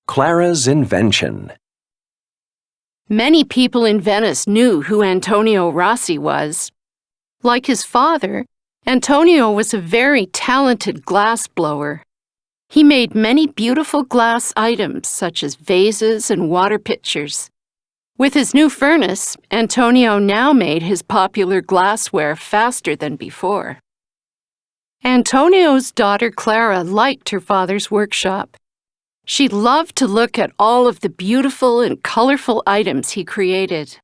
Clara's invention. Many people in Venice knew who Antonio Rossi was. Like his father, Antonio was a very talented glass blower. He made many beautiful glass items such as vases and water pitchers. With his new furnace, Antonio now made his popular glassware faster than before. Antonio's daughter Clara liked her father's workshop. She loved to look at all of the beautiful and colorful items he created.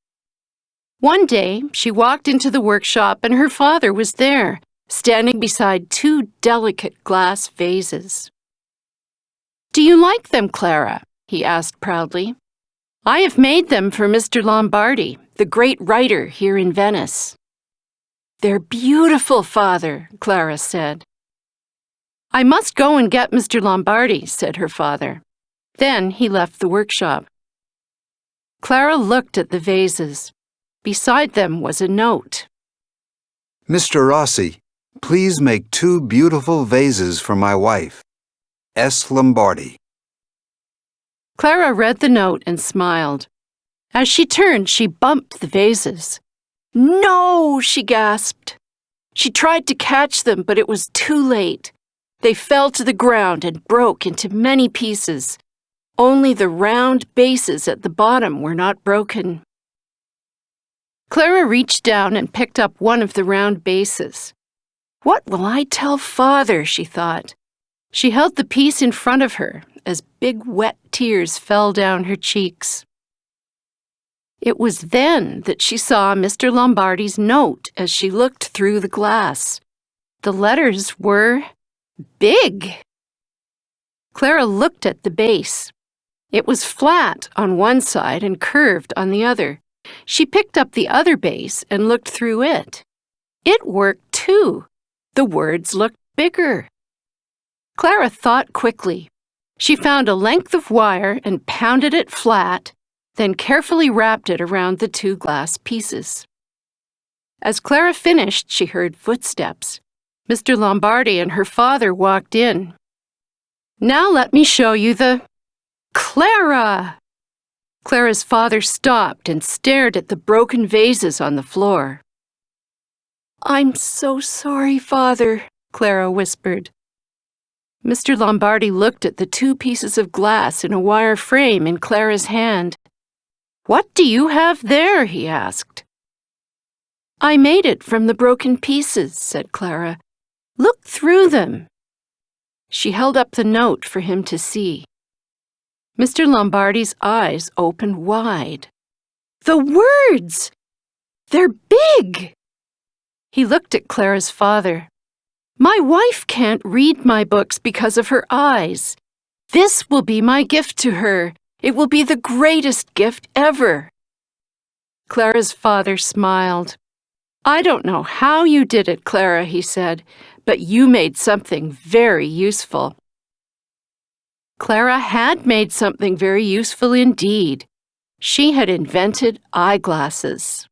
One day, she walked into the workshop and her father was there, standing beside two delicate glass vases. "Do you like them, Clara?" he asked proudly. "I have made them for Mr. Lombardi, the great writer here in Venice." "They're beautiful, father," Clara said. "I must go and get Mr. Lombardi," said her father. Then he left the workshop. Clara looked at the vases. Beside them was a note. "Mr. Rossi, please make 2 beautiful vases for my wife, S. Lombardi." Clara read the note and smiled. As she turned, she bumped the vases. "No!" she gasped. She tried to catch them, but it was too late. They fell to the ground and broke into many pieces. Only the round bases at the bottom were not broken. Clara reached down and picked up one of the round bases. "What will I tell father?" she thought. She held the piece in front of her as big wet tears fell down her cheeks. It was then that she saw Mr. Lombardi's note as she looked through the glass. The letters were big. Clara looked at the base. It was flat on one side and curved on the other. She picked up the other base and looked through it. It worked too. The words looked bigger. Clara thought quickly. She found a length of wire and pounded it flat, then carefully wrapped it around the 2 glass pieces. As Clara finished, she heard footsteps. Mr. Lombardi and her father walked in. "Now let me show you the—" "Clara!" Clara's father stopped and stared at the broken vases on the floor. "I'm so sorry, father," Clara whispered. Mr. Lombardi looked at the 2 pieces of glass in a wire frame in Clara's hand. "What do you have there?" he asked. "I made it from the broken pieces," said Clara. "Look through them." She held up the note for him to see. Mr. Lombardi's eyes opened wide. "The words! They're big!" He looked at Clara's father. "My wife can't read my books because of her eyes. This will be my gift to her. It will be the greatest gift ever." Clara's father smiled. "I don't know how you did it, Clara," he said, "but you made something very useful." Clara had made something very useful indeed. She had invented eyeglasses.